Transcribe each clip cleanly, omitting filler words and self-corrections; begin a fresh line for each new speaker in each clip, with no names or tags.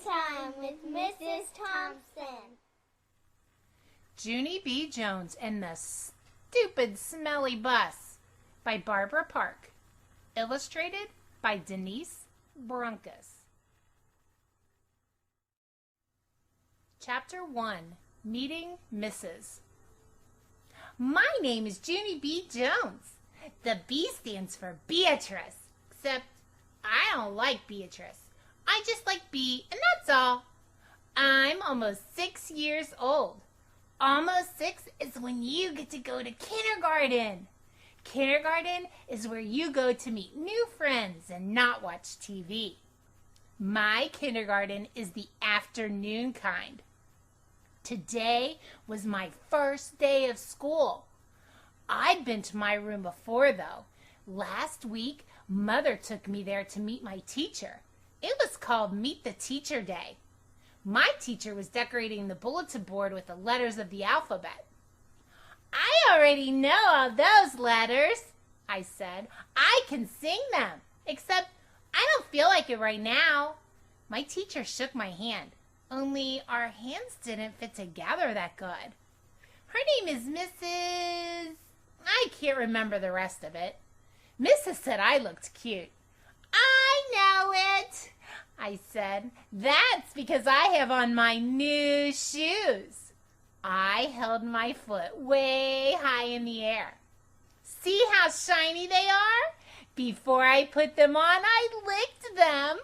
Time with Mrs. Thompson.
Junie B. Jones and the Stupid Smelly Bus by Barbara Park. Illustrated by Denise Brunkus. Chapter 1. Meeting Mrs. My name is Junie B. Jones. The B stands for Beatrice, except I don't like Beatrice. I just like B, and that's all. I'm almost 6 years old. Almost 6 is when you get to go to kindergarten. Kindergarten is where you go to meet new friends and not watch TV. My kindergarten is the afternoon kind. Today was my first day of school. I'd been to my room before, though. Last week, Mother took me there to meet my teacher. It was called Meet the Teacher Day. My teacher was decorating the bulletin board with the letters of the alphabet. I already know all those letters, I said. I can sing them, except I don't feel like it right now. My teacher shook my hand, only our hands didn't fit together that good. Her name is Mrs. I can't remember the rest of it. Mrs. said I looked cute. I know it, I said. That's because I have on my new shoes. I held my foot way high in the air. See how shiny they are? Before I put them on, I licked them.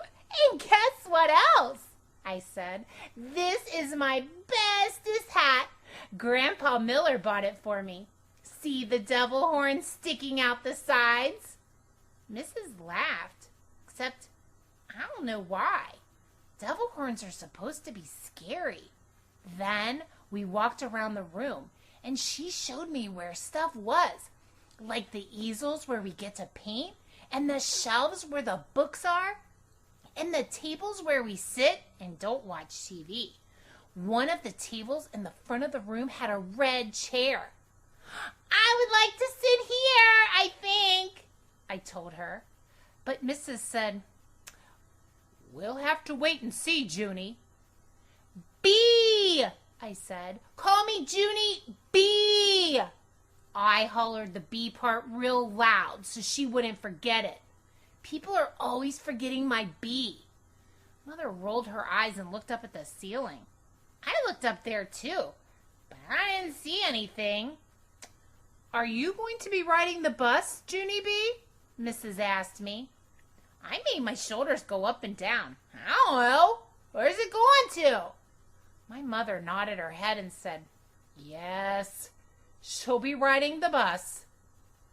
And guess what else? I said. This is my bestest hat. Grandpa Miller bought it for me. See the devil horns sticking out the sides? Mrs. laughed, except I don't know why. Devil horns are supposed to be scary. Then we walked around the room, and she showed me where stuff was, like the easels where we get to paint, and the shelves where the books are, and the tables where we sit and don't watch TV. One of the tables in the front of the room had a red chair. I would like to sit here, I think, I told her. But Mrs. said, We'll have to wait and see, Junie. B, I said. Call me Junie B. I hollered the B part real loud so she wouldn't forget it. People are always forgetting my B. Mother rolled her eyes and looked up at the ceiling. I looked up there too, but I didn't see anything. Are you going to be riding the bus, Junie B? Mrs. asked me. I made my shoulders go up and down. I don't know. Where's it going to? My mother nodded her head and said, Yes, she'll be riding the bus.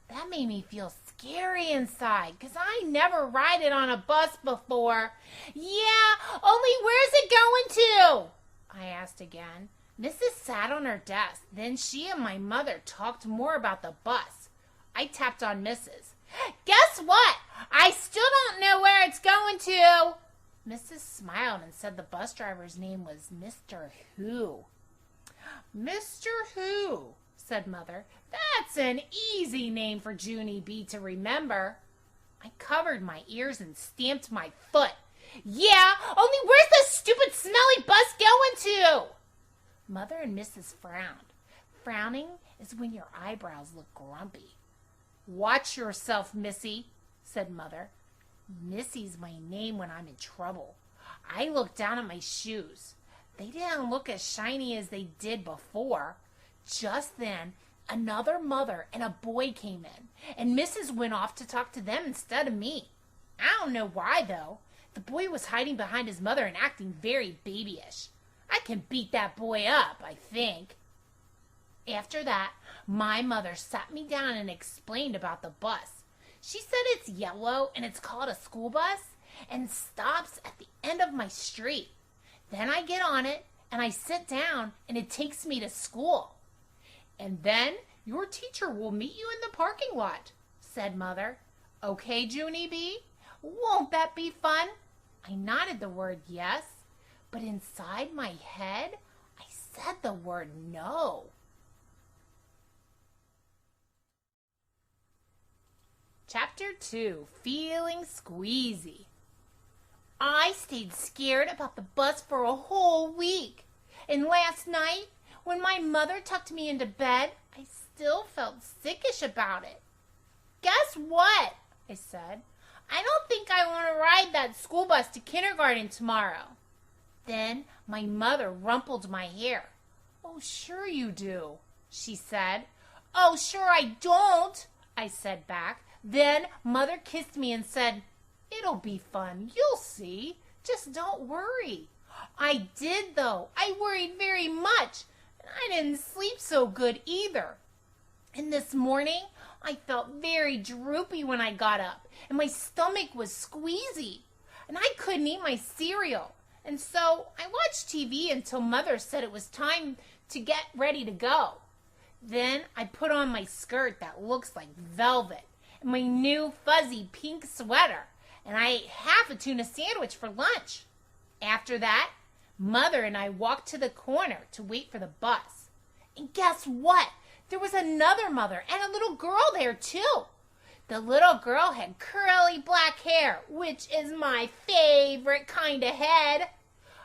That made me feel scary inside, 'cause I never ridden on a bus before. Yeah, only where's it going to? I asked again. Mrs. sat on her desk. Then she and my mother talked more about the bus. I tapped on Mrs. Guess what? I still don't know where it's going to. Mrs. smiled and said the bus driver's name was Mr. Who. Mr. Who, said Mother. That's an easy name for Junie B to remember. I covered my ears and stamped my foot. Yeah, only where's the stupid smelly bus going to? Mother and Mrs. frowned. Frowning is when your eyebrows look grumpy. Watch yourself, Missy, said Mother. Missy's my name when I'm in trouble. I looked down at my shoes. They didn't look as shiny as they did before. Just then, another mother and a boy came in, and Mrs. went off to talk to them instead of me. I don't know why, though. The boy was hiding behind his mother and acting very babyish. I can beat that boy up, I think. After that, my mother sat me down and explained about the bus. She said it's yellow and it's called a school bus and stops at the end of my street. Then I get on it and I sit down and it takes me to school. And then your teacher will meet you in the parking lot, said Mother. Okay, Junie B? Won't that be fun? I nodded the word yes, but inside my head, I said the word no. Chapter 2, Feeling Squeezy. I stayed scared about the bus for a whole week. And last night, when my mother tucked me into bed, I still felt sickish about it. Guess what? I said. I don't think I want to ride that school bus to kindergarten tomorrow. Then my mother rumpled my hair. Oh, sure you do, she said. Oh, sure I don't, I said back. Then Mother kissed me and said, it'll be fun, you'll see. Just don't worry. I did, though. I worried very much. And I didn't sleep so good either. And this morning, I felt very droopy when I got up, and my stomach was squeezy, and I couldn't eat my cereal. And so I watched TV until Mother said it was time to get ready to go. Then I put on my skirt that looks like velvet and my new fuzzy pink sweater, and I ate half a tuna sandwich for lunch. After that, Mother and I walked to the corner to wait for the bus. And guess what? There was another mother and a little girl there too. The little girl had curly black hair, which is my favorite kind of head.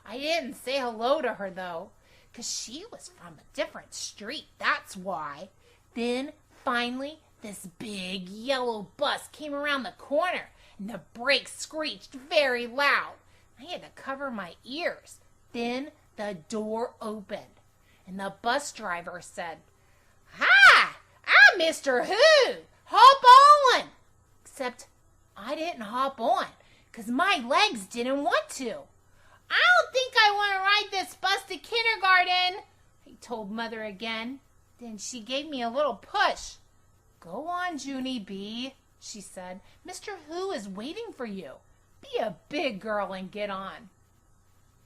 I didn't say hello to her though, 'cause she was from a different street, that's why. Then, finally, this big yellow bus came around the corner, and the brakes screeched very loud. I had to cover my ears. Then the door opened, and the bus driver said, Hi, I'm Mr. Who. Hop on. Except I didn't hop on, 'cause my legs didn't want to. I don't think I want to ride this bus to kindergarten, I told Mother again. Then she gave me a little push. Go on, Junie B, she said. Mr. Who is waiting for you. Be a big girl and get on.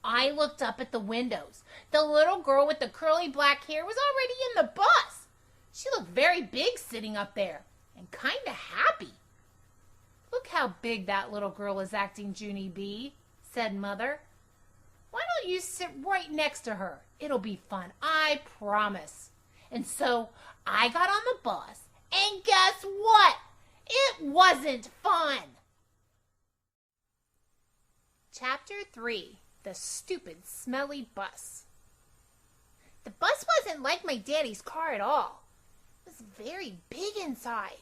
I looked up at the windows. The little girl with the curly black hair was already in the bus. She looked very big sitting up there and kind of happy. Look how big that little girl is acting, Junie B, said Mother. Why don't you sit right next to her? It'll be fun, I promise. And so I got on the bus, and guess what? It wasn't fun. Chapter 3, The Stupid Smelly Bus. The bus wasn't like my daddy's car at all. It was very big inside,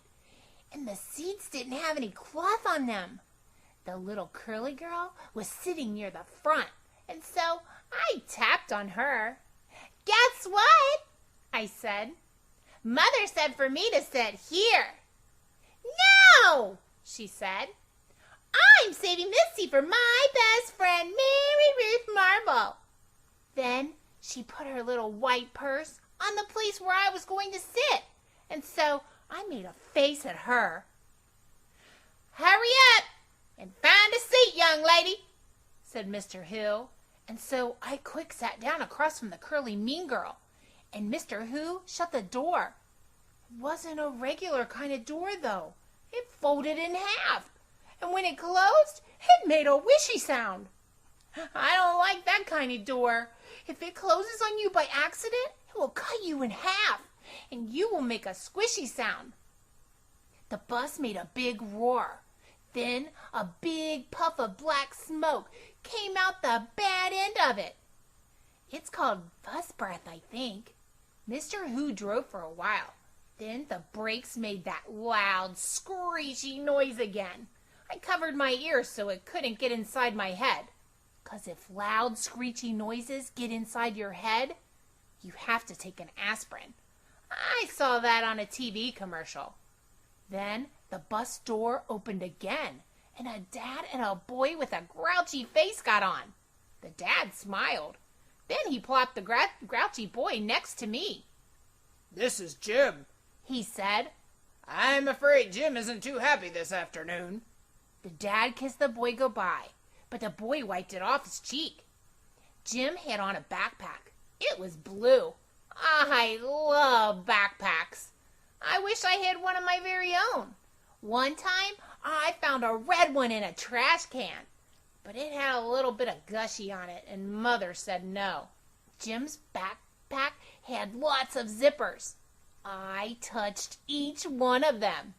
and the seats didn't have any cloth on them. The little curly girl was sitting near the front, and so I tapped on her. Guess what? I said. Mother said for me to sit here. No, she said. I'm saving this seat for my best friend, Mary Ruth Marble. Then she put her little white purse on the place where I was going to sit, and so I made a face at her. Hurry up and find a seat, young lady, said Mr. Who. And so I quick sat down across from the curly mean girl, and Mr. Who shut the door. It wasn't a regular kind of door, though. It folded in half, and when it closed, it made a wishy sound. I don't like that kind of door. If it closes on you by accident, it will cut you in half, and you will make a squishy sound. The bus made a big roar. Then a big puff of black smoke came out the bad end of it. It's called bus breath, I think. Mr. Who drove for a while. Then the brakes made that loud, screechy noise again. I covered my ears so it couldn't get inside my head. 'Cause if loud, screechy noises get inside your head, you have to take an aspirin. I saw that on a TV commercial. Then the bus door opened again, and a dad and a boy with a grouchy face got on. The dad smiled. Then he plopped the grouchy boy next to me.
This is Jim,
he said.
I'm afraid Jim isn't too happy this afternoon.
The dad kissed the boy goodbye, but the boy wiped it off his cheek. Jim had on a backpack. It was blue. I love backpacks. I wish I had one of my very own. One time, I found a red one in a trash can, but it had a little bit of gushy on it, and Mother said no. Jim's backpack had lots of zippers. I touched each one of them.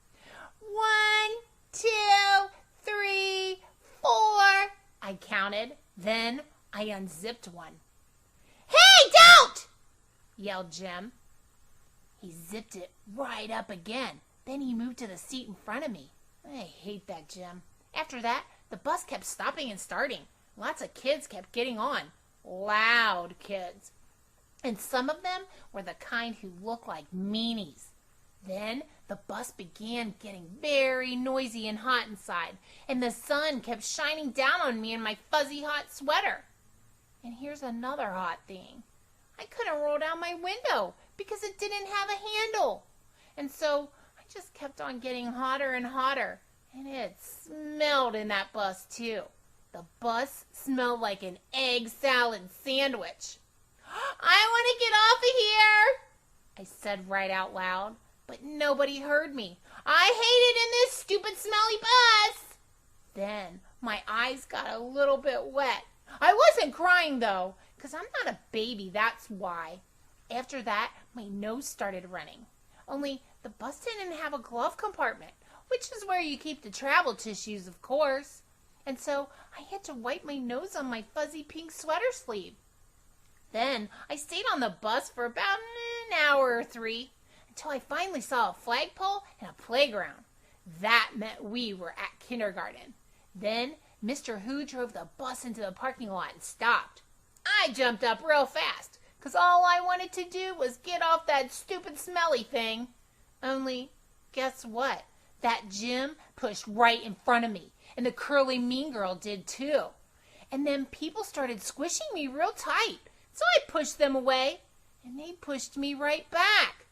1, 2, 3, 4. I counted. Then I unzipped one. "Hey, don't!" yelled Jim. He zipped it right up again. Then he moved to the seat in front of me. I hate that Jim. After that, the bus kept stopping and starting. Lots of kids kept getting on. Loud kids. And some of them were the kind who looked like meanies. Then the bus began getting very noisy and hot inside, and the sun kept shining down on me in my fuzzy hot sweater. And here's another hot thing. I couldn't roll down my window because it didn't have a handle. And so I just kept on getting hotter and hotter, and it smelled in that bus too. The bus smelled like an egg salad sandwich. "I want to get off of here," I said right out loud, but nobody heard me. "I hate it in this stupid smelly bus." Then my eyes got a little bit wet. I wasn't crying though, because I'm not a baby, that's why. After that, my nose started running. Only the bus didn't have a glove compartment, which is where you keep the travel tissues, of course. And so I had to wipe my nose on my fuzzy pink sweater sleeve. Then I stayed on the bus for about an hour or 3 until I finally saw a flagpole and a playground. That meant we were at kindergarten. Then Mr. Who drove the bus into the parking lot and stopped. I jumped up real fast because all I wanted to do was get off that stupid smelly thing. Only, guess what? That Jim pushed right in front of me, and the curly mean girl did too. And then people started squishing me real tight, so I pushed them away, and they pushed me right back.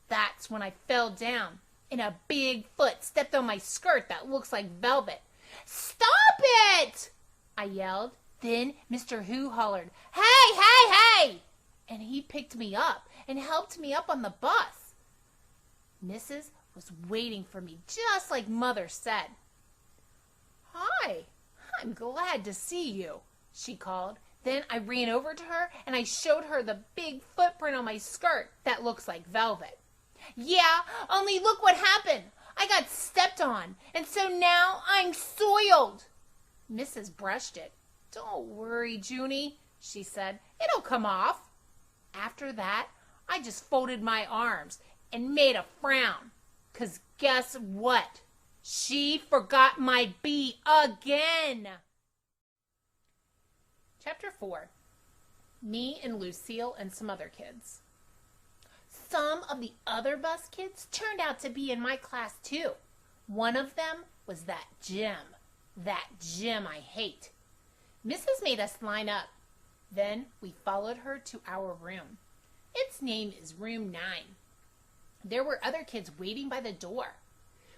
That's when I fell down, and a big foot stepped on my skirt that looks like velvet. "Stop it!" I yelled. Then Mr. Who hollered, "Hey, hey, hey!" And he picked me up and helped me up on the bus. Mrs. was waiting for me just like Mother said. "Hi, I'm glad to see you," she called. Then I ran over to her and I showed her the big footprint on my skirt that looks like velvet. "Yeah, only look what happened. I got stepped on, and so now I'm soiled." Mrs. brushed it. "Don't worry, Junie," she said. "It'll come off." After that, I just folded my arms and made a frown. 'Cause guess what? She forgot my bee again. Chapter 4. Me and Lucille and some other kids. Some of the other bus kids turned out to be in my class too. One of them was that Jim. That Jim I hate. Mrs. made us line up. Then we followed her to our room. Its name is room 9. There were other kids waiting by the door.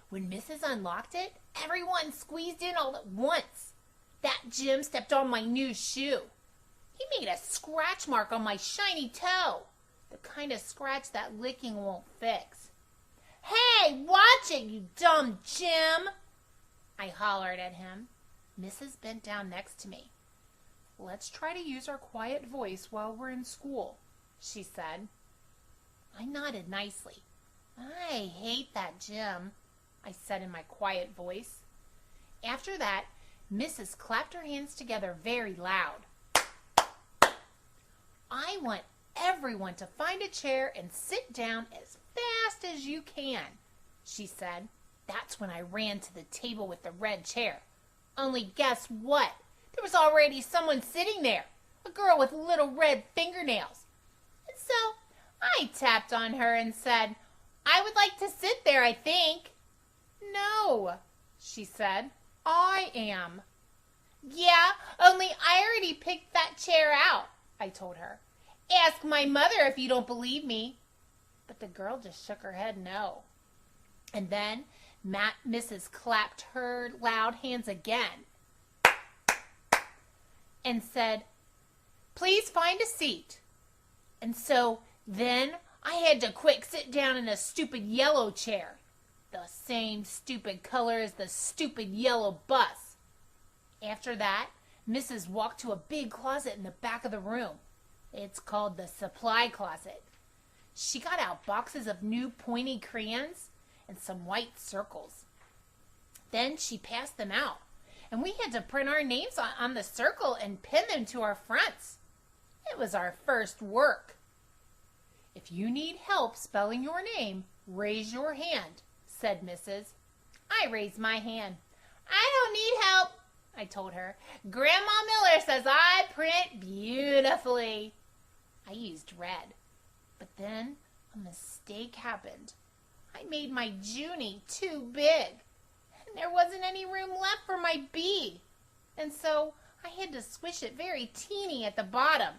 When Mrs. unlocked it, everyone squeezed in all at once. That Jim stepped on my new shoe. He made a scratch mark on my shiny toe. The kind of scratch that licking won't fix. "Hey, watch it, you dumb Jim!" I hollered at him. Mrs. bent down next to me. "Let's try to use our quiet voice while we're in school," she said. I nodded nicely. "I hate that Jim," I said in my quiet voice. After that, Mrs. clapped her hands together very loud. "I want everyone to find a chair and sit down as fast as you can," she said. That's when I ran to the table with the red chair. Only guess what? There was already someone sitting there, a girl with little red fingernails. And so I tapped on her and said, "I would like to sit there, I think." "No," she said. "I am." "Yeah, only I already picked that chair out," I told her. "Ask my mother if you don't believe me." But the girl just shook her head no. And then Mrs. clapped her loud hands again and said, "Please find a seat." And so then I had to quick sit down in a stupid yellow chair, the same stupid color as the stupid yellow bus. After that, Mrs. walked to a big closet in the back of the room. It's called the supply closet. She got out boxes of new pointy crayons and some white circles. Then she passed them out, and we had to print our names on the circle and pin them to our fronts. It was our first work. If you need help spelling your name, raise your hand, said Mrs. I raised my hand. I don't need help, I told her. Grandma Miller says I print beautifully. I used red, but then a mistake happened. I made my Junie too big, and there wasn't any room left for my B, and so I had to squish it very teeny at the bottom.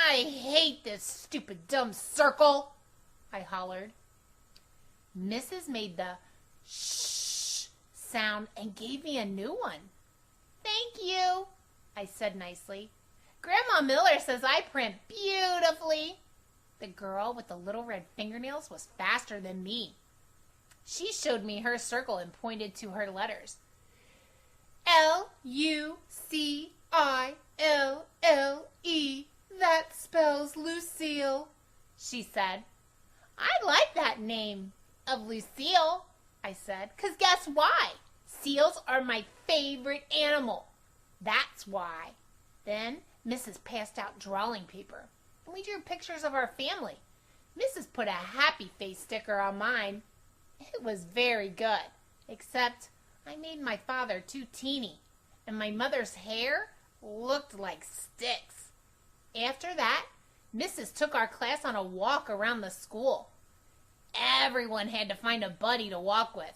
I hate this stupid dumb circle, I hollered. Mrs. made the shh sound and gave me a new one. Thank you, I said nicely. Grandma Miller says I print beautifully. The girl with the little red fingernails was faster than me. She showed me her circle and pointed to her letters. Lucille. That spells Lucille, she said. I like that name of Lucille, I said, 'cause guess why? Seals are my favorite animal. That's why. Then Mrs. passed out drawing paper, and we drew pictures of our family. Mrs. put a happy face sticker on mine. It was very good, except I made my father too teeny, and my mother's hair looked like sticks. After that, Mrs. took our class on a walk around the school. Everyone had to find a buddy to walk with.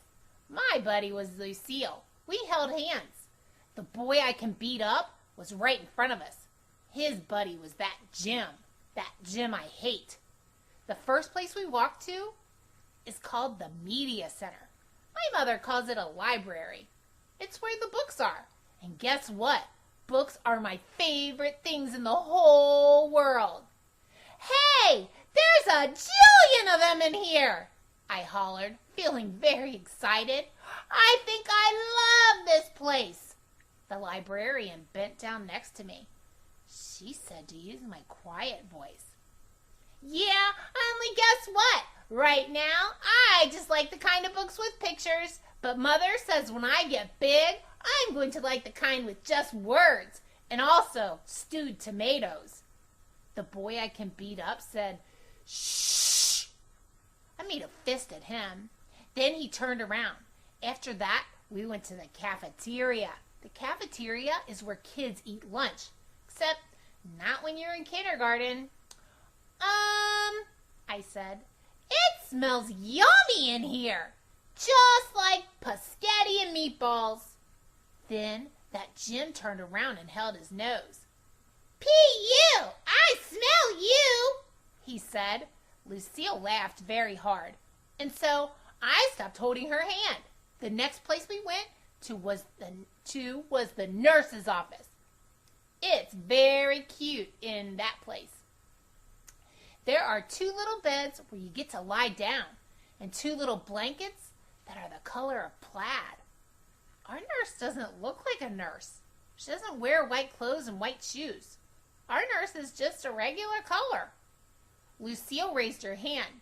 My buddy was Lucille. We held hands. The boy I can beat up was right in front of us. His buddy was that Jim I hate. The first place we walked to is called the Media Center. My mother calls it a library. It's where the books are. And guess what? Books are my favorite things in the whole world. Hey, there's a jillion of them in here, I hollered, feeling very excited. I think I love this place. The librarian bent down next to me. She said to use my quiet voice. Yeah, only guess what? Right now, I just like the kind of books with pictures, but Mother says when I get big, I'm going to like the kind with just words and also stewed tomatoes. The boy I can beat up said, shh. I made a fist at him. Then he turned around. After that, we went to the cafeteria. The cafeteria is where kids eat lunch, except not when you're in kindergarten. I said, it smells yummy in here, just like paschetti and meatballs. Then that Jim turned around and held his nose. P.U., I smell you, he said. Lucille laughed very hard, and so I stopped holding her hand. The next place we went to was the nurse's office. It's very cute in that place. There are 2 little beds where you get to lie down, and 2 little blankets that are the color of plaid. Our nurse doesn't look like a nurse. She doesn't wear white clothes and white shoes. Our nurse is just a regular color. Lucille raised her hand.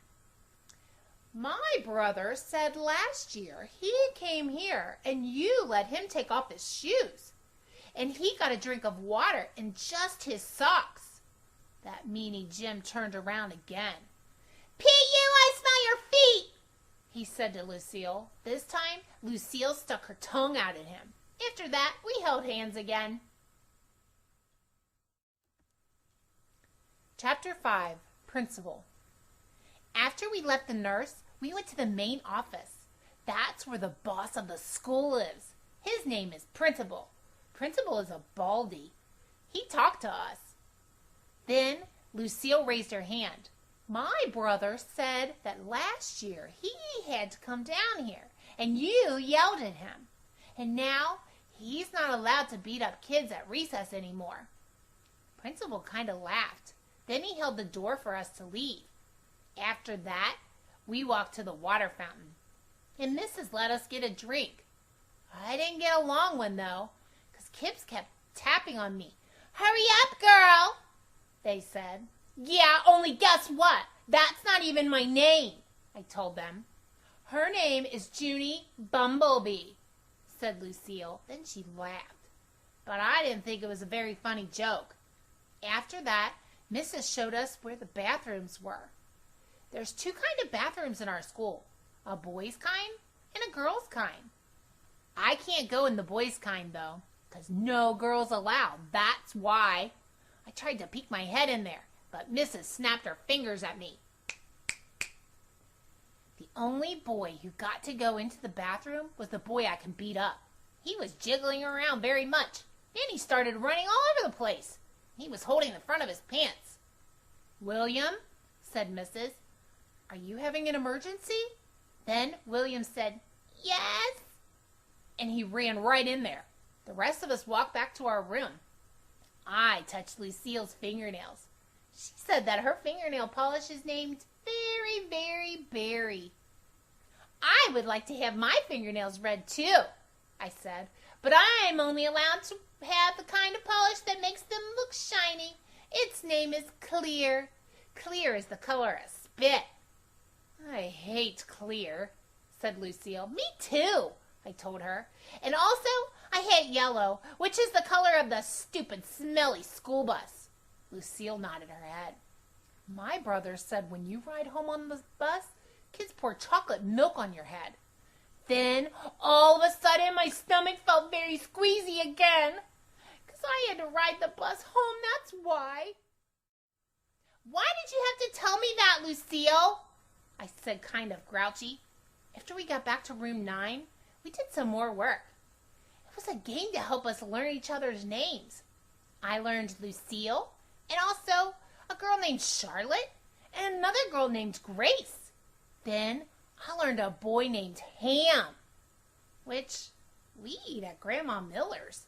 My brother said last year he came here and you let him take off his shoes. And he got a drink of water in just his socks. That meanie Jim turned around again. P.U., I smell your feet, he said to Lucille. This time, Lucille stuck her tongue out at him. After that, we held hands again. Chapter 5, Principal. After we left the nurse, we went to the main office. That's where the boss of the school lives. His name is Principal. Principal is a baldy. He talked to us. Then Lucille raised her hand. My brother said that last year he had to come down here, and you yelled at him. And now he's not allowed to beat up kids at recess anymore. Principal kind of laughed. Then he held the door for us to leave. After that, we walked to the water fountain, and Mrs. let us get a drink. I didn't get a long one, though, because Kips kept tapping on me. Hurry up, girl, they said. Yeah, only guess what? That's not even my name, I told them. Her name is Junie Bumblebee, said Lucille. Then she laughed. But I didn't think it was a very funny joke. After that, Mrs. showed us where the bathrooms were. There's two kinds of bathrooms in our school, a boys' kind and a girls' kind. I can't go in the boys' kind, though, because no girls allowed. That's why. I tried to peek my head in there, but Mrs. snapped her fingers at me. The only boy who got to go into the bathroom was the boy I can beat up. He was jiggling around very much. Then he started running all over the place. He was holding the front of his pants. "William," said Mrs., "are you having an emergency?" Then William said, "Yes." And he ran right in there. The rest of us walked back to our room. I touched Lucille's fingernails. She said that her fingernail polish is named Very, Very Berry. "I would like to have my fingernails red too," I said, "but I'm only allowed to have the kind of polish that makes them look shiny. Its name is clear. Clear is the color of spit." "I hate clear," said Lucille. "Me too," I told her. "And also, I hate yellow, which is the color of the stupid, smelly school bus." Lucille nodded her head. "My brother said when you ride home on the bus, kids pour chocolate milk on your head." Then, all of a sudden, my stomach felt very squeezy again. "'Cause I had to ride the bus home, that's why." "Why did you have to tell me that, Lucille?" I said, kind of grouchy. After we got back to room 9, we did some more work. It was a game to help us learn each other's names. I learned Lucille, and also a girl named Charlotte, and another girl named Grace. Then I learned a boy named Ham, which we eat at Grandma Miller's.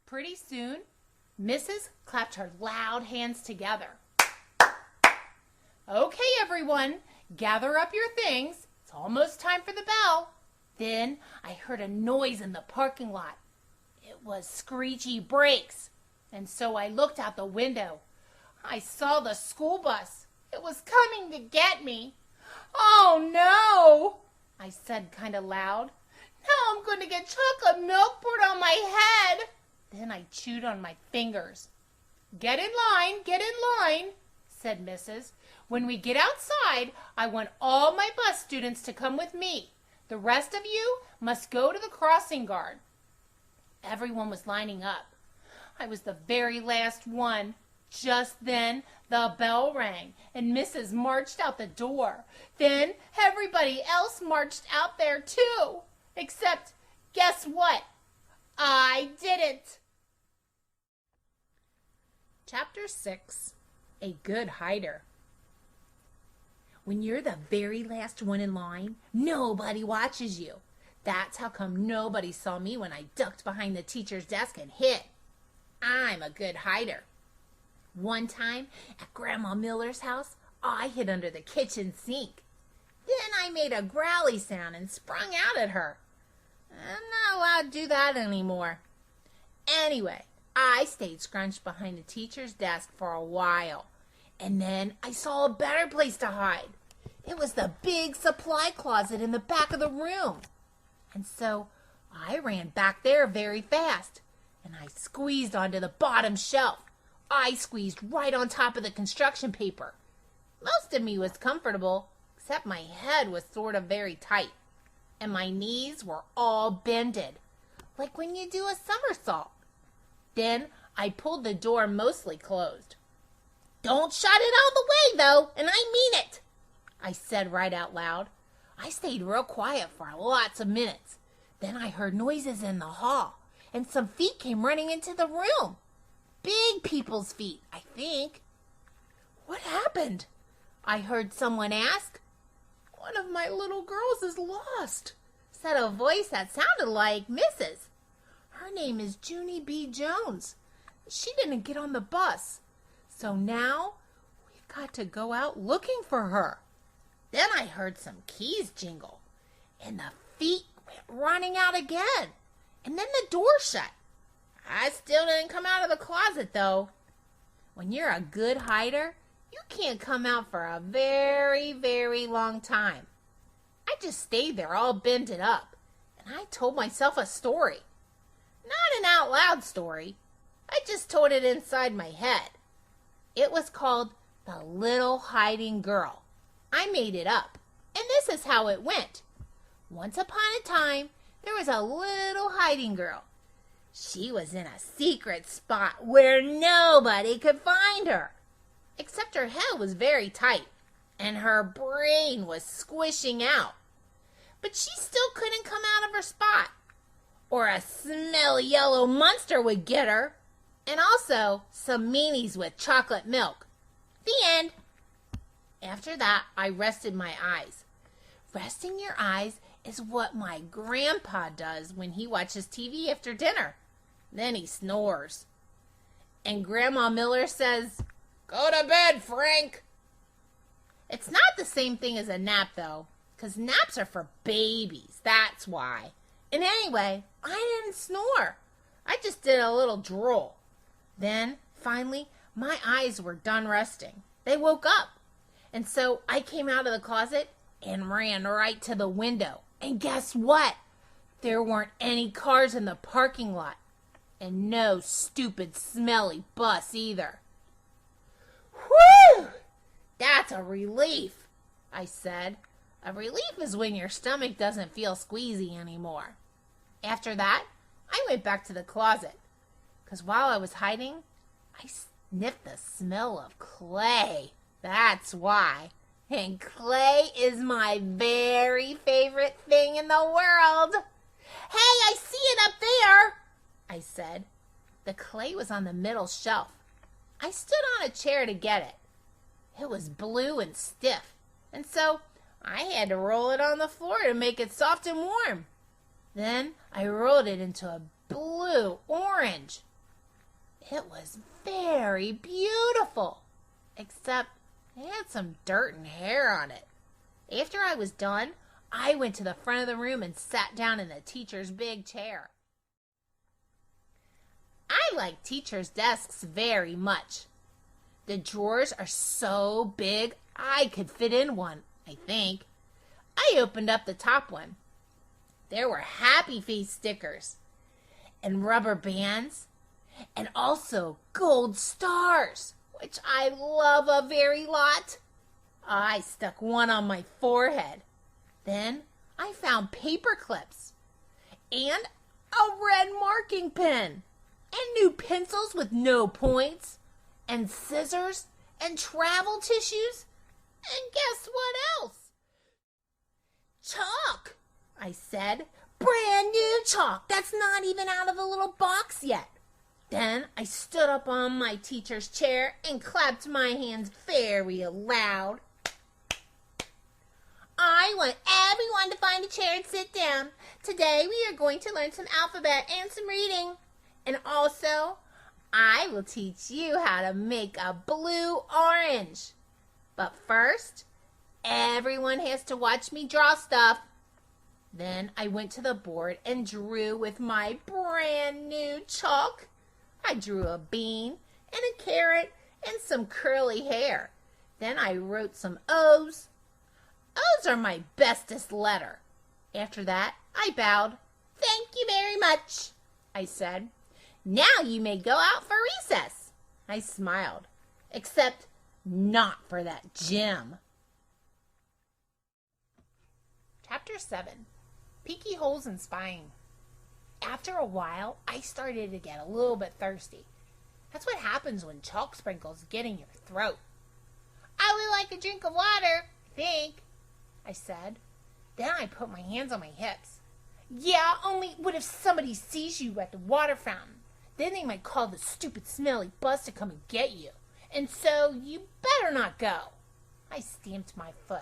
Pretty soon, Mrs. clapped her loud hands together. "Okay, everyone, gather up your things. It's almost time for the bell." Then I heard a noise in the parking lot. It was screechy brakes, and so I looked out the window. I saw the school bus. It was coming to get me. "Oh, no," I said kind of loud. "Now I'm going to get chocolate milk poured on my head." Then I chewed on my fingers. Get in line, said Mrs. "When we get outside, I want all my bus students to come with me. The rest of you must go to the crossing guard." Everyone was lining up. I was the very last one. Just then, the bell rang, and Mrs. marched out the door. Then everybody else marched out there too. Except, guess what? I didn't. Chapter 6. A Good Hider. When you're the very last one in line, nobody watches you. That's how come nobody saw me when I ducked behind the teacher's desk and hid. I'm a good hider. One time, at Grandma Miller's house, I hid under the kitchen sink. Then I made a growly sound and sprung out at her. I'm not allowed to do that anymore. Anyway, I stayed scrunched behind the teacher's desk for a while. And then I saw a better place to hide. It was the big supply closet in the back of the room. And so I ran back there very fast. And I squeezed onto the bottom shelf. I squeezed right on top of the construction paper. Most of me was comfortable, except my head was sort of very tight. And my knees were all bended, like when you do a somersault. Then I pulled the door mostly closed. Don't shut it all the way, though, and I mean it, I said right out loud. I stayed real quiet for lots of minutes. Then I heard noises in the hall, and some feet came running into the room. Big people's feet, I think. What happened? I heard someone ask. One of my little girls is lost, said a voice that sounded like Mrs. Her name is Junie B. Jones. She didn't get on the bus. So now we've got to go out looking for her. Then I heard some keys jingle, and the feet went running out again, and then the door shut. I still didn't come out of the closet, though. When you're a good hider, you can't come out for a very, very long time. I just stayed there all bended up, and and I told myself a story. Not an out loud story. I just told it inside my head. It was called The Little Hiding Girl. I made it up, and this is how it went. Once upon a time, there was a little hiding girl. She was in a secret spot where nobody could find her, except her head was very tight, and her brain was squishing out. But she still couldn't come out of her spot, or a smelly yellow monster would get her, and also some meanies with chocolate milk. The end. After that, I rested my eyes. Resting your eyes is what my grandpa does when he watches TV after dinner. Then he snores. And Grandma Miller says,
Go to bed, Frank.
It's not the same thing as a nap, though, because naps are for babies. That's why. And anyway, I didn't snore. I just did a little drool. Then, finally, my eyes were done resting. They woke up. And so I came out of the closet and ran right to the window. And guess what? There weren't any cars in the parking lot. And no stupid smelly bus either. Whew! That's a relief, I said. A relief is when your stomach doesn't feel squeezy anymore. After that, I went back to the closet. Because while I was hiding, I sniffed the smell of clay. That's why. And clay is my very favorite thing in the world. Hey, I see it up there, I said. The clay was on the middle shelf. I stood on a chair to get it. It was blue and stiff, and so I had to roll it on the floor to make it soft and warm. Then I rolled it into a blue orange. It was very beautiful, except it had some dirt and hair on it. After I was done, I went to the front of the room and sat down in the teacher's big chair. I like teachers' desks very much. The drawers are so big I could fit in one, I think. I opened up the top one. There were happy face stickers and rubber bands and also gold stars, which I love a very lot. I stuck one on my forehead. Then I found paper clips and a red marking pen and new pencils with no points and scissors and travel tissues. And guess what else? Chalk, I said. Brand new chalk that's not even out of the little box yet. Then I stood up on my teacher's chair and clapped my hands very loud. I want everyone to find a chair and sit down. Today we are going to learn some alphabet and some reading. And also, I will teach you how to make a blue orange. But first, everyone has to watch me draw stuff. Then I went to the board and drew with my brand new chalk. I drew a bean and a carrot and some curly hair. Then I wrote some O's. O's are my bestest letter. After that, I bowed. Thank you very much, I said. Now you may go out for recess. I smiled, except not for that gym. Chapter 7. Peeky Holes and Spying. After a while, I started to get a little bit thirsty. That's what happens when chalk sprinkles get in your throat. I would like a drink of water, I think, I said. Then I put my hands on my hips. Yeah, only what if somebody sees you at the water fountain? Then they might call the Stupid Smelly Bus to come and get you. And so you better not go. I stamped my foot.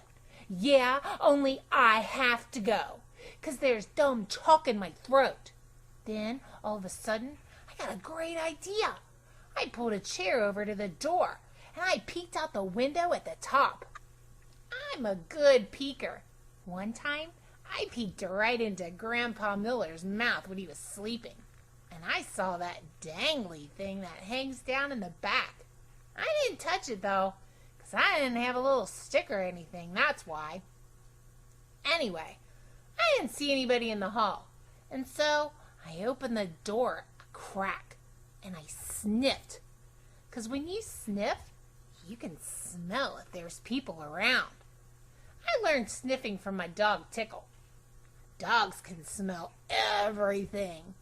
Yeah, only I have to go, 'cause there's dumb chalk in my throat. Then, all of a sudden, I got a great idea. I pulled a chair over to the door, and I peeked out the window at the top. I'm a good peeker. One time, I peeked right into Grandpa Miller's mouth when he was sleeping. And I saw that dangly thing that hangs down in the back. I didn't touch it, though, 'cause I didn't have a little stick or anything, that's why. Anyway, I didn't see anybody in the hall, And so I opened the door a crack and I sniffed. 'Cause when you sniff, you can smell if there's people around. I learned sniffing from my dog Tickle. Dogs can smell everything.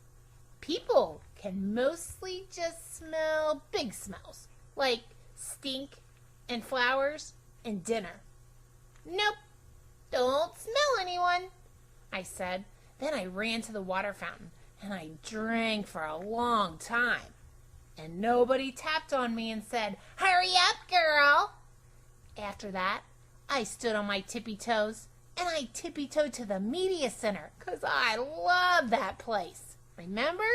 People can mostly just smell big smells, like stink and flowers and dinner. Nope, don't smell anyone, I said. Then I ran to the water fountain and I drank for a long time. And nobody tapped on me and said, "Hurry up, girl." After that, I stood on my tippy toes and I tippy-toed to the media center because I love that place. Remember?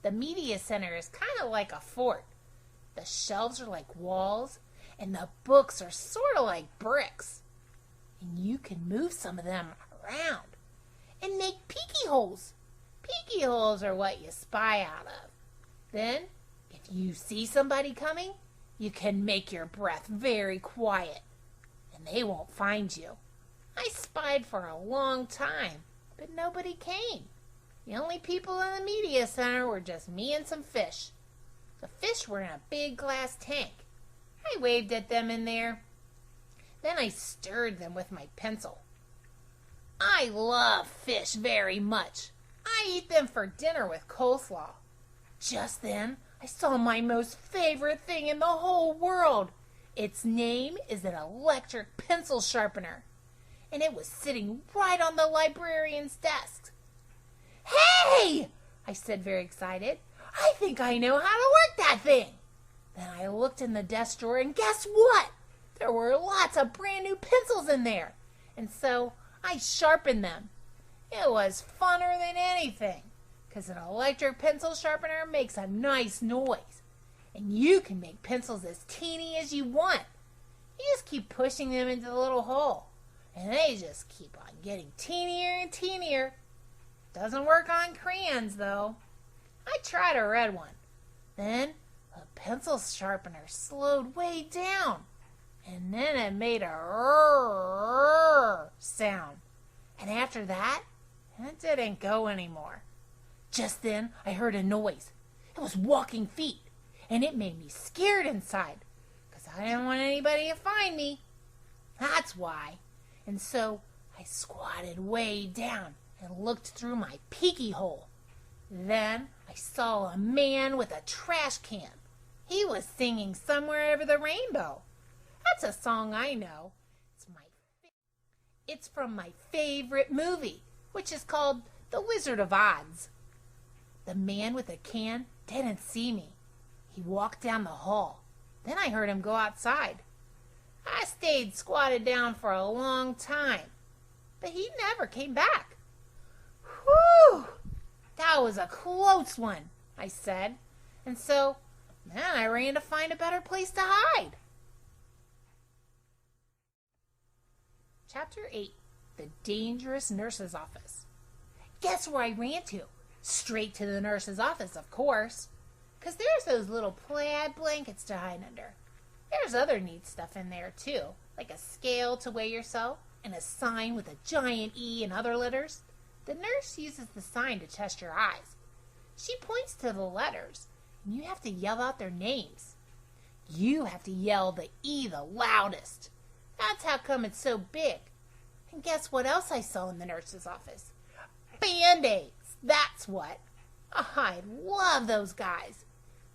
The media center is kind of like a fort. The shelves are like walls and the books are sort of like bricks. And you can move some of them around and make peeky holes. Peeky holes are what you spy out of. Then, if you see somebody coming, you can make your breath very quiet, and they won't find you. I spied for a long time, but nobody came. The only people in the media center were just me and some fish. The fish were in a big glass tank. I waved at them in there. Then I stirred them with my pencil. I love fish very much. I eat them for dinner with coleslaw. Just then, I saw my most favorite thing in the whole world. Its name is an electric pencil sharpener, and it was sitting right on the librarian's desk. "Hey!" I said, very excited. "I think I know how to work that thing." Then I looked in the desk drawer, and guess what? There were lots of brand new pencils in there, and so I sharpened them. It was funner than anything, because an electric pencil sharpener makes a nice noise, and you can make pencils as teeny as you want. You just keep pushing them into the little hole, and they just keep on getting teenier and teenier. Doesn't work on crayons, though. I tried a red one. Then the pencil sharpener slowed way down, and then it made a rrrr sound. And after that, it didn't go anymore. Just then, I heard a noise. It was walking feet, and it made me scared inside, because I didn't want anybody to find me. That's why. And so I squatted way down and looked through my peeky hole. Then I saw a man with a trash can. He was singing "Somewhere Over the Rainbow." That's a song I know. It's from my favorite movie, which is called The Wizard of Oz. The man with the can didn't see me. He walked down the hall. Then I heard him go outside. I stayed squatted down for a long time, but he never came back. "Whew! That was a close one," I said. And so then I ran to find a better place to hide. Chapter 8. The Dangerous Nurse's Office. Guess where I ran to? Straight to the nurse's office, of course. 'Cause there's those little plaid blankets to hide under. There's other neat stuff in there, too, like a scale to weigh yourself and a sign with a giant E and other letters. The nurse uses the sign to test your eyes. She points to the letters, and you have to yell out their names. You have to yell the E the loudest. That's how come it's so big. And guess what else I saw in the nurse's office? Band-Aids, that's what. I love those guys.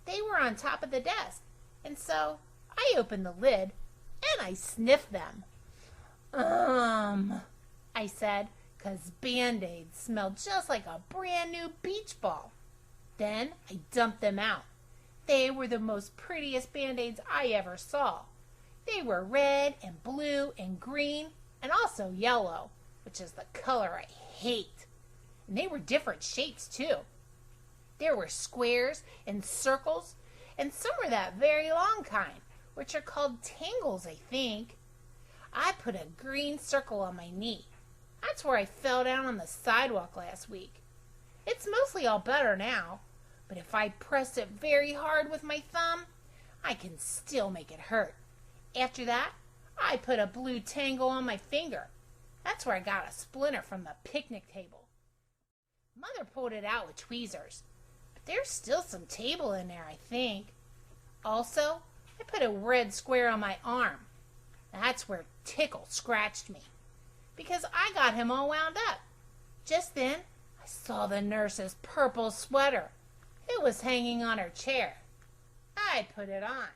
They were on top of the desk, and so I opened the lid and I sniffed them. I said, 'cause Band-Aids smelled just like a brand new beach ball. Then I dumped them out. They were the most prettiest Band-Aids I ever saw. They were red and blue and green and also yellow, which is the color I hate. And they were different shapes, too. There were squares and circles, and some were that very long kind, which are called tangles, I think. I put a green circle on my knee. That's where I fell down on the sidewalk last week. It's mostly all better now, but if I press it very hard with my thumb, I can still make it hurt. After that, I put a blue tangle on my finger. That's where I got a splinter from the picnic table. Mother pulled it out with tweezers, but there's still some table in there, I think. Also, I put a red square on my arm. That's where Tickle scratched me, because I got him all wound up. Just then, I saw the nurse's purple sweater. It was hanging on her chair. I put it on.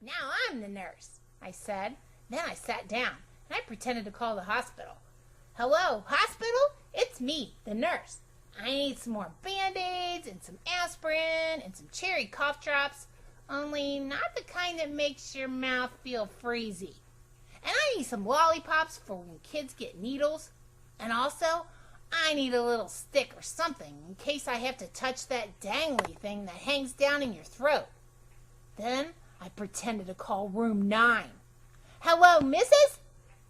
"Now I'm the nurse," I said. Then I sat down, and I pretended to call the hospital. "Hello, hospital? It's me, the nurse. I need some more Band-Aids and some aspirin and some cherry cough drops, only not the kind that makes your mouth feel freezy. And I need some lollipops for when kids get needles. And also, I need a little stick or something in case I have to touch that dangly thing that hangs down in your throat." Then I pretended to call room 9. "Hello, missus?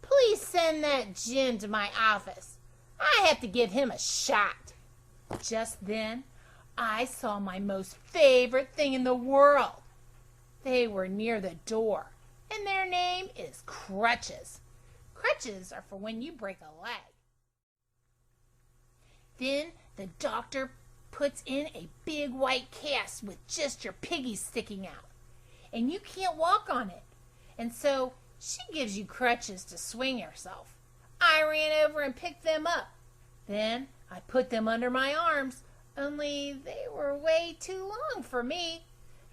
Please send that Jim to my office. I have to give him a shot." Just then, I saw my most favorite thing in the world. They were near the door, and their name is crutches. Crutches are for when you break a leg. Then the doctor puts in a big white cast with just your piggies sticking out, and you can't walk on it. And so she gives you crutches to swing yourself. I ran over and picked them up. Then I put them under my arms, only they were way too long for me,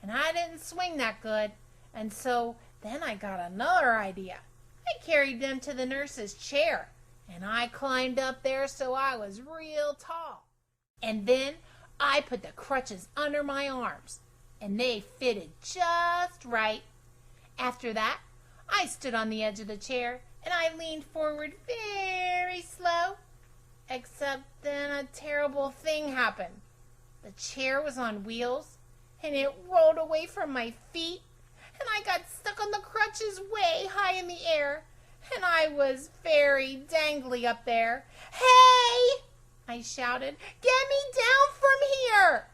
and I didn't swing that good. And so then I got another idea. I carried them to the nurse's chair, and I climbed up there so I was real tall. And then I put the crutches under my arms, and they fitted just right. After that, I stood on the edge of the chair, and I leaned forward very slow. Except then a terrible thing happened. The chair was on wheels, and it rolled away from my feet, and I got stuck on the crutches way high in the air, and I was very dangly up there. "Hey!" I shouted. "Get me down from here!"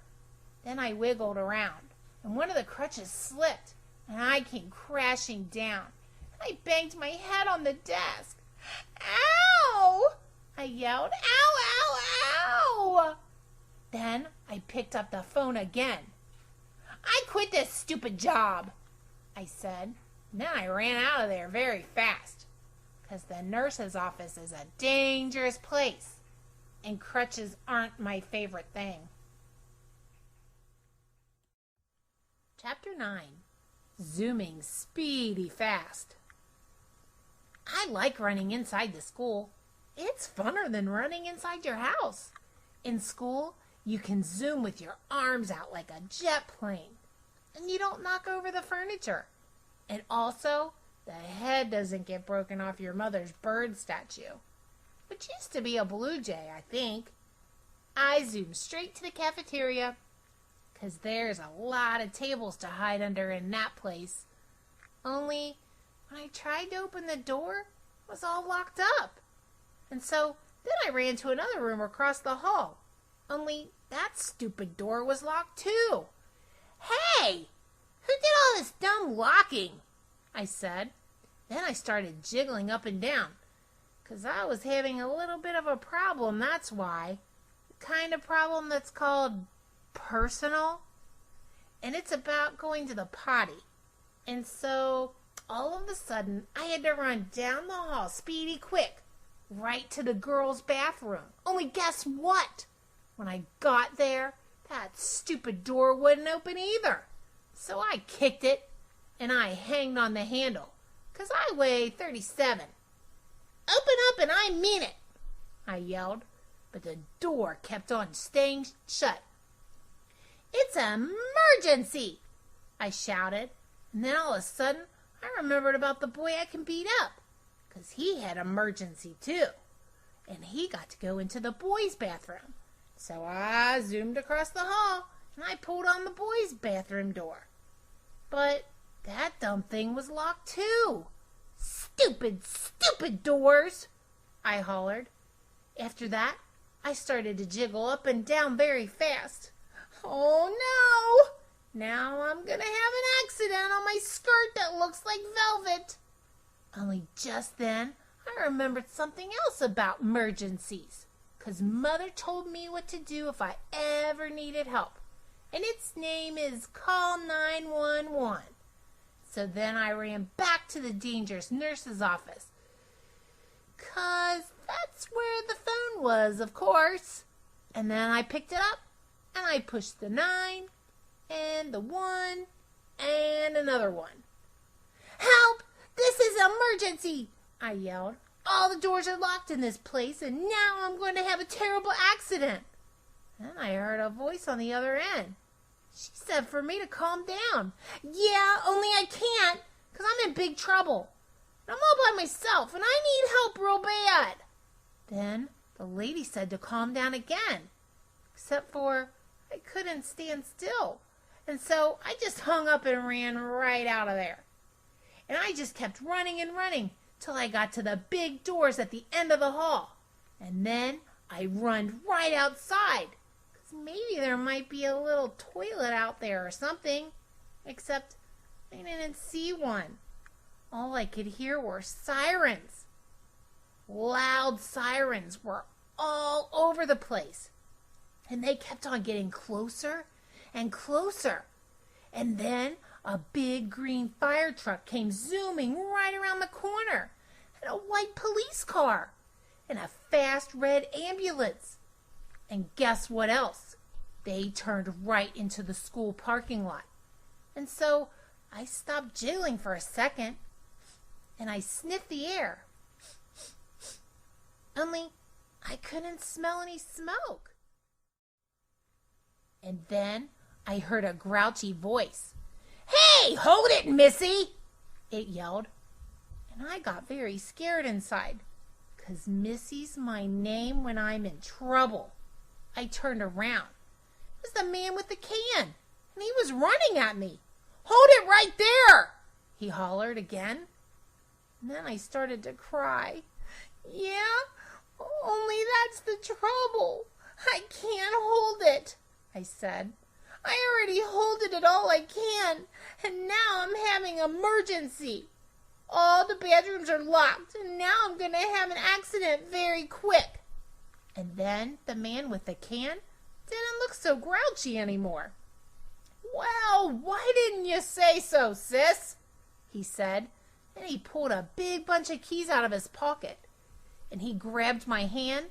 Then I wiggled around, and one of the crutches slipped, and I came crashing down. I banged my head on the desk. "Ow!" I yelled. "Ow, ow, ow!" Then I picked up the phone again. "I quit this stupid job," I said. And then I ran out of there very fast, because the nurse's office is a dangerous place, and crutches aren't my favorite thing. Chapter 9. Zooming Speedy Fast. I like running inside the school. It's funner than running inside your house. In school, you can zoom with your arms out like a jet plane, and you don't knock over the furniture. And also, the head doesn't get broken off your mother's bird statue, which used to be a blue jay, I think. I zoom straight to the cafeteria, because there's a lot of tables to hide under in that place. Only, when I tried to open the door, it was all locked up. And so then I ran to another room across the hall. Only that stupid door was locked too. "Hey! Who did all this dumb locking?" I said. Then I started jiggling up and down, 'cause I was having a little bit of a problem, that's why. The kind of problem that's called personal. And it's about going to the potty. And so all of a sudden I had to run down the hall speedy quick, right to the girls' bathroom. Only guess what? When I got there, that stupid door wouldn't open either. So I kicked it, and I hanged on the handle, 'cause I weigh 37. "Open up and I mean it," I yelled, but the door kept on staying shut. "It's an emergency," I shouted, and then all of a sudden I remembered about the boy I can beat up, 'cause he had emergency too, and he got to go into the boys' bathroom. So I zoomed across the hall, and I pulled on the boys' bathroom door. But that dumb thing was locked too. "Stupid, stupid doors!" I hollered. After that, I started to jiggle up and down very fast. Oh no! Now I'm gonna have an accident on my skirt that looks like velvet. Only just then, I remembered something else about emergencies. 'cause Mother told me what to do if I ever needed help. And its name is Call 911. So then I ran back to the dangerous nurse's office, 'cause that's where the phone was, of course. And then I picked it up, and I pushed the 9, and the 1, and another 1. "Help! This is an emergency!" I yelled. "All the doors are locked in this place, and now I'm going to have a terrible accident." Then I heard a voice on the other end. She said for me to calm down. "Yeah, only I can't, 'cause I'm in big trouble. I'm all by myself, and I need help real bad." Then the lady said to calm down again, except for I couldn't stand still. And so I just hung up and ran right out of there. And I just kept running and running till I got to the big doors at the end of the hall. And then I run right outside, 'cause maybe there might be a little toilet out there or something. Except I didn't see one. All I could hear were sirens. Loud sirens were all over the place. And they kept on getting closer and closer. And then a big green fire truck came zooming right around the corner, and a white police car, and a fast red ambulance. And guess what else? They turned right into the school parking lot. And so I stopped jiggling for a second, and I sniffed the air. Only I couldn't smell any smoke. And then I heard a grouchy voice. "Hey, hold it, Missy!" it yelled. And I got very scared inside, 'cause Missy's my name when I'm in trouble. I turned around. It was the man with the can, and he was running at me. "Hold it right there!" he hollered again. And then I started to cry. "Yeah, only that's the trouble. I can't hold it," I said. "I already holded it all I can, and now I'm having an emergency. All the bedrooms are locked, and now I'm going to have an accident very quick." And then the man with the can didn't look so grouchy anymore. "Well, why didn't you say so, sis?" he said. And he pulled a big bunch of keys out of his pocket. And he grabbed my hand,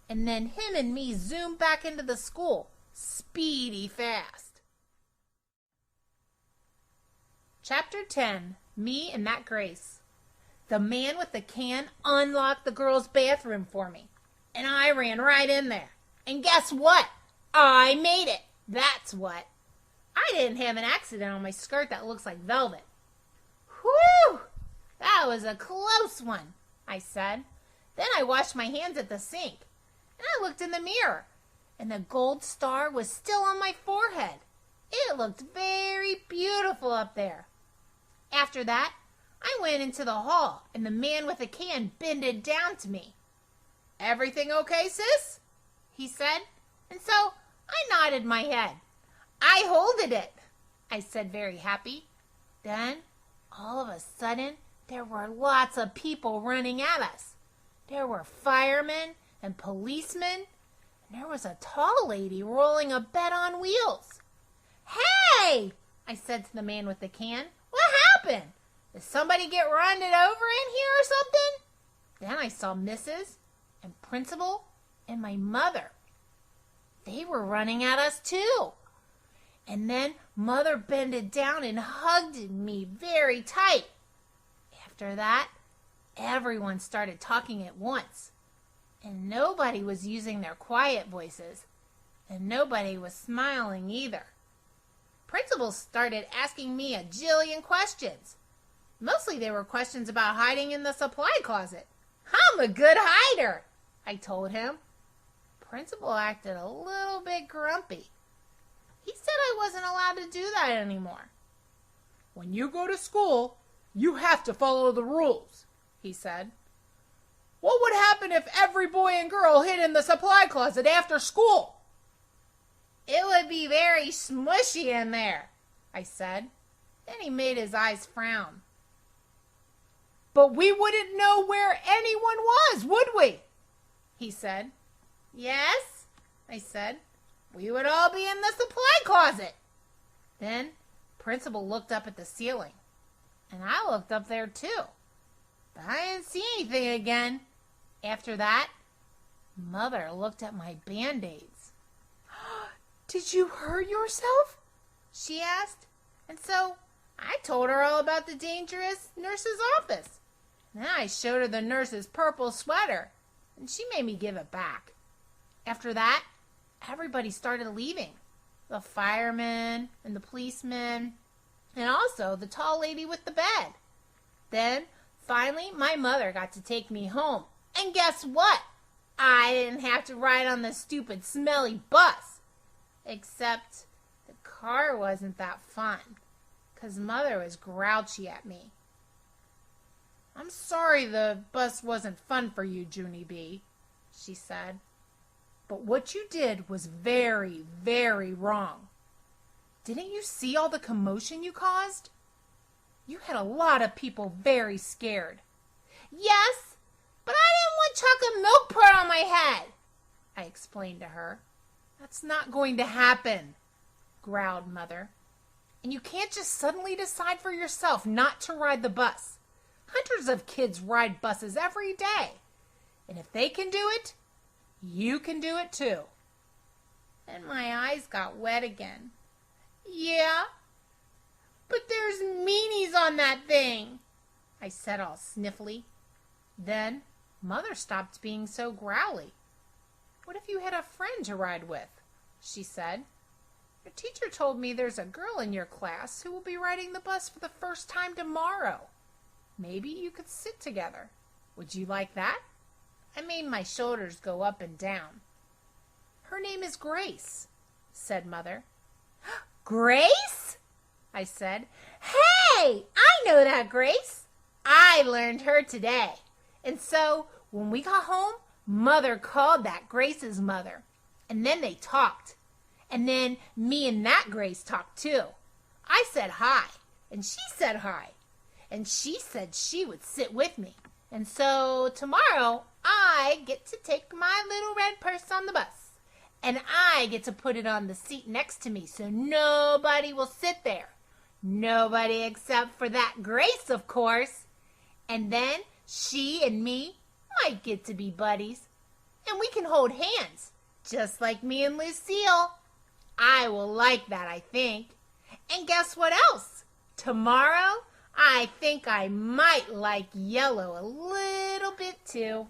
and then him and me zoomed back into the school, speedy fast. Chapter 10, Me and That Grace. The man with the can unlocked the girls' bathroom for me, and I ran right in there. And guess what? I made it. That's what. I didn't have an accident on my skirt that looks like velvet. "Whew! That was a close one," I said. Then I washed my hands at the sink, and I looked in the mirror, and the gold star was still on my forehead. It looked very beautiful up there. After that, I went into the hall, and the man with the can bended down to me. "Everything okay, sis?" he said. And so I nodded my head. "I holded it," I said, very happy. Then, all of a sudden, there were lots of people running at us. There were firemen and policemen, and there was a tall lady rolling a bed on wheels. "Hey!" I said to the man with the can. "What happened? Did somebody get run it over in here or something?" Then I saw Mrs. and Principal and my mother. They were running at us too. And then Mother bended down and hugged me very tight. After that, everyone started talking at once. And nobody was using their quiet voices. And nobody was smiling either. Principal started asking me a jillion questions. Mostly they were questions about hiding in the supply closet. "I'm a good hider," I told him. Principal acted a little bit grumpy. He said I wasn't allowed to do that anymore. "When you go to school, you have to follow the rules," he said. "What would happen if every boy and girl hid in the supply closet after school?" "It would be very smushy in there," I said. Then he made his eyes frown. "But we wouldn't know where anyone was, would we?" he said. Yes, I said. We would all be in the supply closet. Then Principal looked up at the ceiling, and I looked up there too. But I didn't see anything again. After that, Mother looked at my Band-Aids. Did you hurt yourself? She asked. And so I told her all about the dangerous nurse's office. Then I showed her the nurse's purple sweater, and she made me give it back. After that, everybody started leaving. The firemen and the policemen, and also the tall lady with the bed. Then, finally, my mother got to take me home. And guess what? I didn't have to ride on the stupid smelly bus. Except the car wasn't that fun, 'cause Mother was grouchy at me. I'm sorry the bus wasn't fun for you, Junie B, she said. But what you did was very, very wrong. Didn't you see all the commotion you caused? You had a lot of people very scared. Yes, but I didn't want chocolate milk poured on my head, I explained to her. That's not going to happen, growled Mother. And you can't just suddenly decide for yourself not to ride the bus. Hundreds of kids ride buses every day. And if they can do it, you can do it too. And my eyes got wet again. Yeah, but there's meanies on that thing, I said all sniffly. Then Mother stopped being so growly. What if you had a friend to ride with? She said. Your teacher told me there's a girl in your class who will be riding the bus for the first time tomorrow. Maybe you could sit together. Would you like that? I made my shoulders go up and down. Her name is Grace, said Mother. Grace? I said. Hey, I know that Grace. I learned her today. And so when we got home, Mother called that Grace's mother. And then they talked. And then me and that Grace talked too. I said hi, and she said hi. And she said she would sit with me. And so tomorrow I get to take my little red purse on the bus. And I get to put it on the seat next to me so nobody will sit there. Nobody except for that Grace, of course. And then she and me might get to be buddies. And we can hold hands, just like me and Lucille. I will like that, I think. And guess what else? Tomorrow, I think I might like yellow a little bit too.